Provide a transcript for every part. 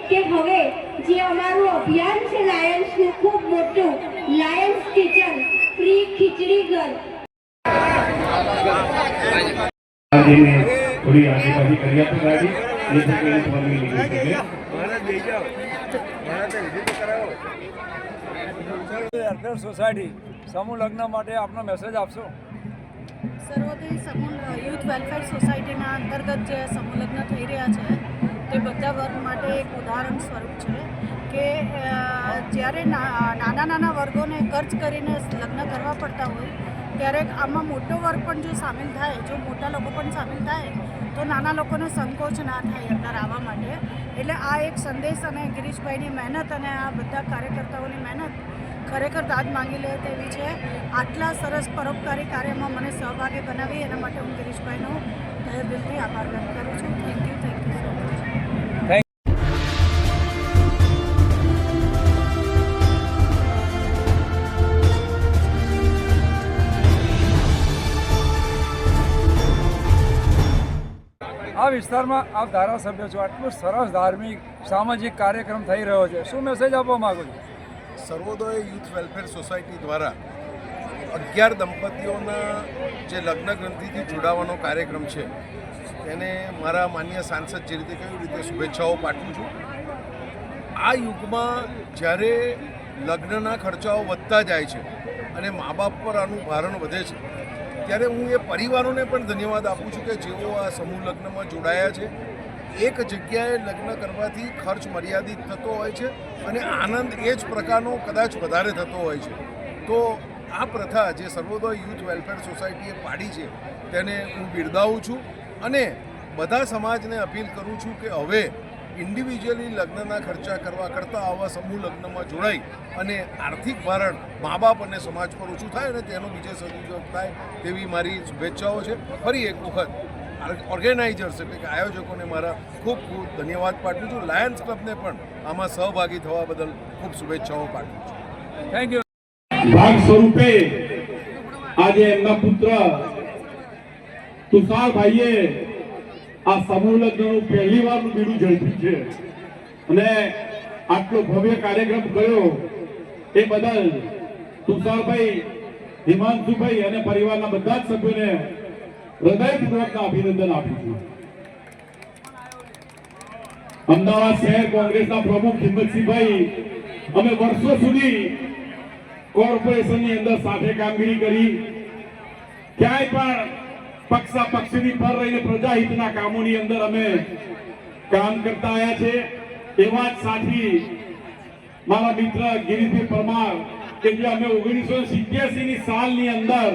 કે હવે જે અમારું અભિયાન છે લાયન્સનું ખૂબ મોટું લાયન્સ કિચન ફ્રી ખીચડી ઘર थोड़ी आगे बाजी करिए तो गाड़ी ये से के स्वामी निकल सके भारत ले जाओ भारत विजिट कराओ वेलफेर सोसायटी समूह लग्न માટે આપનો મેસેજ આપશો। સર્વોદય સમૂહ યુથ વેલફેર સોસાયટીના અંતર્ગત જે સમૂહ લગ્ન થઈ રહ્યા છે તે બધા વર્ગ માટે એક ઉદાહરણ સ્વરૂપ છે કે જ્યારે નાના વર્ગોને ખર્ચ કરીને લગ્ન કરવા પડતા હોય ત્યારે આમાં મોટો વર્ગ પણ જો સામેલ થાય, જો મોટા લોકો પણ સામેલ થાય તો નાના લોકોને સંકોચ ના થાય અંદર આવવા માટે। એટલે આ એક સંદેશ અને ગિરીશભાઈની મહેનત અને આ બધા કાર્યકર્તાઓની મહેનત ખરેખર દાદ માંગી લે તેવી છે। આટલા સરસ પરોપકારી કાર્યમાં મને સહભાગી બનાવી એના માટે હું ગિરીશભાઈનો તહે દિલથી આભાર વ્યક્ત કરું છું। Thank you so much. આ વિસ્તારમાં આપ ધારાસભ્ય છો, આટલું સરસ ધાર્મિક સામાજિક કાર્યક્રમ થઈ રહ્યો છે, શું મેસેજ આપવા માગો છો? સર્વોદય યુથ વેલફેર સોસાયટી દ્વારા 11 દંપતીઓના જે લગ્ન ગ્રંથિથી જોડાવાનો કાર્યક્રમ છે તેને મારા માન્ય સાંસદ જે રીતે કઈ રીતે શુભેચ્છાઓ પાઠવું છું। આ યુગમાં જ્યારે લગ્નના ખર્ચાઓ વધતા જાય છે અને મા બાપ પર આનું ભારણ વધે છે ત્યારે હું એ પરિવારોને પણ ધન્યવાદ આપું છું કે જેઓ આ સમૂહ લગ્નમાં જોડાયા છે। એક જગ્યાએ લગ્ન કરવાથી ખર્ચ મર્યાદિત થતો હોય છે અને આનંદ એ જ પ્રકારનો કદાચ વધારે થતો હોય છે। તો આ પ્રથા જે સર્વોદય યુથ વેલફેર સોસાયટીએ પાડી છે તેને હું બિરદાવું છું અને બધા સમાજને અપીલ કરું છું કે હવે ઇન્ડિવિજ્યુઅલી લગ્નના ખર્ચા કરવા કરતાં આવા સમૂહ લગ્નમાં જોડાઈ અને આર્થિક ભારણ મા બાપ અને સમાજ પર ઓછું થાય અને તેનો બીજે સદુપયોગ થાય તેવી મારી શુભેચ્છાઓ છે। ફરી એક વખત ઓર્ગેનાઇઝર્સ એટલે કે આયોજકોને મારા ખૂબ ખૂબ ધન્યવાદ પાઠવું છું। લાયન્સ ક્લબને પણ આમાં સહભાગી થવા બદલ ખૂબ શુભેચ્છાઓ પાઠવું છું। Thank you. भाग स्वरूपे आज एमना पुत्र तुषार भाईए आ समूह लग्न पहली बार बीडू झड़प्યું છે અને આટલો ભવ્ય કાર્યક્રમ કર્યો એ બદલ તુષારભાઈ, હિમાંશુભાઈ અને પરિવારના બધા જ સભ્યોને હૃદયપૂર્વકના અભિનંદન આપું છું। અમદાવાદ શહેર કોંગ્રેસના પ્રમુખ હિંમતસિંહભાઈ, અમે વર્ષો સુધી કોર્પોરેશનની અંદર સાથે કામગીરી કરી, ક્યાંય પણ પક્ષાપક્ષીની પર રહીને પ્રજાહિતના કામોની અંદર અમે કામ કરતા આવ્યા છે। એવા જ સાથી મારા મિત્ર ગિરીશભાઈ પરમાર કે જે અમે 1987ની સાલની અંદર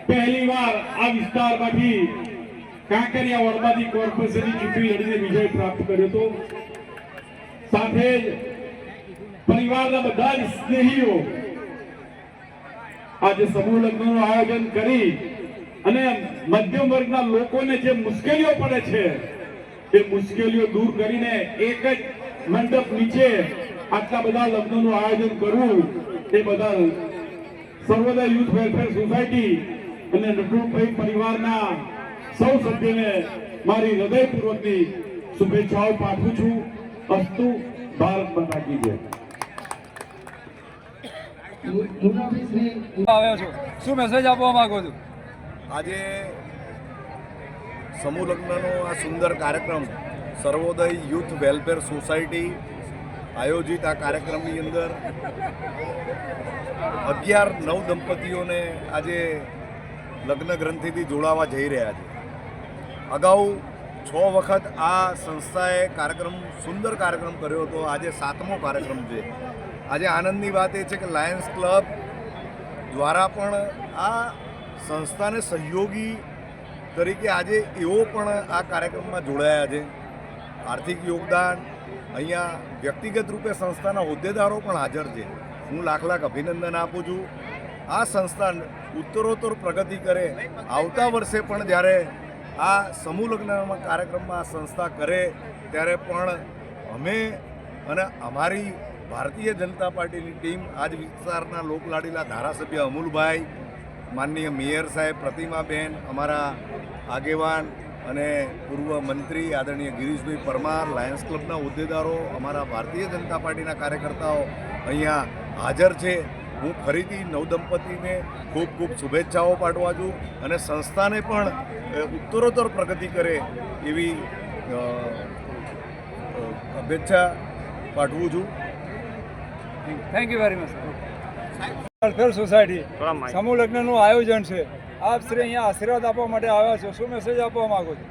પહેલી વાર આ વિસ્તારમાંથી કાંકરિયા વોર્ડમાંથી કોર્પોરેશનની ચૂંટણી લડીને વિજય પ્રાપ્ત કર્યો હતો। સાથે જ પરિવારના બધા જ સ્નેહીઓ આજે સમૂહ લગ્નનું આયોજન કરી અને મધ્યમ વર્ગના લોકોને જે મુશ્કેલીઓ પડે છે એ મુશ્કેલીઓ દૂર કરીને એક જ મંડપ નીચે આટલા બધા લગ્નનું આયોજન કરવું એ બદલ સર્વોદય યુથ વેલફેર સોસાયટી અને નટુભાઈ પરિવારના સૌ સભ્યોને મારી હૃદયપૂર્વકની શુભેચ્છાઓ પાઠવું છું। અસ્તુ, ભારત માતા કી જય। આવ્યો છો, શું મેસેજ આપવા માંગો છો? આજે સમૂહ લગ્નનો આ સુંદર કાર્યક્રમ સર્વોદય યુથ વેલફેર સોસાયટી આયોજિત આ કાર્યક્રમની અંદર 11 દંપતીઓને આજે લગ્ન ગ્રંથિથી જોડાવા જઈ રહ્યા છે। અગાઉ 6 વખત આ સંસ્થાએ સુંદર કાર્યક્રમ કર્યો હતો, આજે 7મો કાર્યક્રમ છે। આજે આનંદની વાત એ છે કે લાયન્સ ક્લબ દ્વારા પણ આ સંસ્થાને સહયોગી તરીકે આજે એઓ પણ આ કાર્યક્રમમાં જોડાયા છે। આર્થિક યોગદાન અહીંયા વ્યક્તિગત રૂપે સંસ્થાના હોદ્દેદારો પણ હાજર છે। હું લાખ અભિનંદન આપું છું। આ સંસ્થા ઉત્તરોત્તર પ્રગતિ કરે, આવતા વર્ષે પણ જ્યારે આ સમૂહ લગ્નના કાર્યક્રમમાં આ સંસ્થા કરે ત્યારે પણ અમે અને અમારી ભારતીય જનતા પાર્ટીની ટીમ આજ વિસ્તારના લોકલાડીલા ધારાસભ્ય અમુલભાઈ, માનનીય મેયર સાહેબ પ્રતિમાબેન, અમારા આગેવાન અને પૂર્વ મંત્રી આદરણીય ગિરીશભાઈ પરમાર, લાયન્સ ક્લબના હોદ્દેદારો, અમારા ભારતીય જનતા પાર્ટીના કાર્યકર્તાઓ અહીંયા હાજર છે. હું ફરીથી નવદંપતિને ખૂબ ખૂબ શુભેચ્છાઓ પાઠવા છું અને સંસ્થાને પણ ઉત્તરોત્તર પ્રગતિ કરે એવી અપેક્ષા પાઠવું છું. Thank you very much. Welfare society સમૂહ લગ્નનું આયોજન છે. આપ શ્રી અહીંયા આશીર્વાદ આપવા માટે આવ્યા છો, શું મેસેજ આપવા માંગો છો?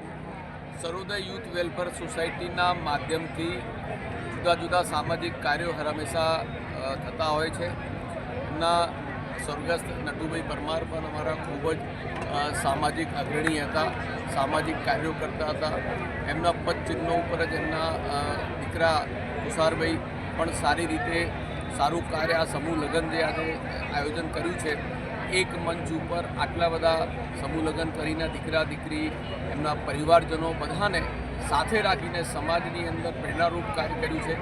સર્વોદય યુથ વેલફેર સોસાયટીના માધ્યમથી જુદા જુદા સામાજિક કાર્યો હર હંમેશા થતા હોય છે. એમના સ્વર્ગસ્થ નટુભાઈ પરમાર પણ અમારા ખૂબ જ સામાજિક અગ્રણી હતા, સામાજિક કાર્યો કરતા હતા. એમના પદચિહ્નો ઉપર જ એમના દીકરા તુષારભાઈ પણ સારી રીતે સારું કાર્ય આ સમૂહ લગ્ન જે આજે આયોજન કર્યું છે, એક મંચ ઉપર આટલા બધા સમૂહ લગ્ન કરીને દીકરા દીકરી એમના પરિવારજનો બધાને સાથે રાખીને સમાજની અંદર પ્રેરણારૂપ કાર્ય કર્યું છે.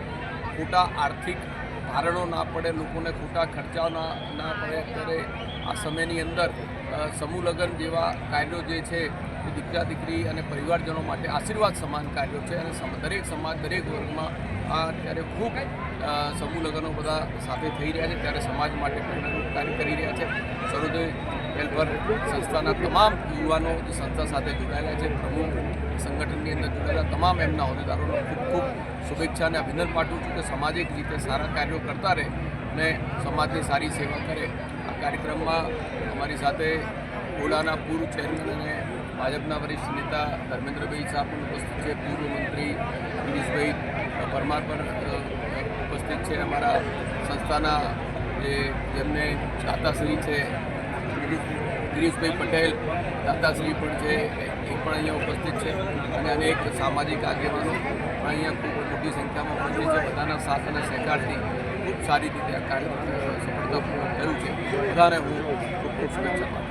ખોટા આર્થિક ભારણો ના પડે, લોકોને ખોટા ખર્ચાઓ ના પડે. અત્યારે આ સમયની અંદર સમૂહ લગ્ન જેવા કાર્યો જે છે એ દીકરા દીકરી અને પરિવારજનો માટે આશીર્વાદ સમાન કાર્યો છે અને દરેક સમાજ દરેક વર્ગમાં આ અત્યારે ખૂબ સમૂહ લગ્નો બધા સાથે થઈ રહ્યા છે, ત્યારે સમાજ માટે પ્રેરણારૂપ કાર્ય કરી રહ્યા છે. સર્વોદય વેલફેર સંસ્થાના તમામ યુવાનો જે સંસ્થા સાથે જોડાયેલા છે, પ્રમુખ સંગઠનની અંદર જોડાયેલા તમામ એમના હોદ્દેદારોને ખૂબ ખૂબ શુભેચ્છા અને અભિનંદન પાઠવું છું કે સામાજિક રીતે સારા કાર્યો કરતા રહે અને સમાજની સારી સેવા કરે. આ કાર્યક્રમમાં અમારી સાથે ઓલાના પૂર્વ ચેરમેન અને ભાજપના વરિષ્ઠ નેતા ધર્મેન્દ્રભાઈ શાહ પણ ઉપસ્થિત છે, પૂર્વ મંત્રી ગિરીશભાઈ પરમાર પણ ઉપસ્થિત છે, અમારા સંસ્થાના જેમને દાતાશ્રી છે ગિરીશભાઈ પટેલ દાતાશ્રી પણ છે, એ પણ અહીંયા ઉપસ્થિત છે અને અનેક સામાજિક આગેવાનો પણ અહીંયા ખૂબ મોટી સંખ્યામાં ઉપસ્થિત છે. બધાના સાથ અને સહકારથી ખૂબ સારી રીતે આ કાર્ય સફળતાપૂર્વક થયું છે. બધાને હું ખૂબ ખૂબ શુભેચ્છા.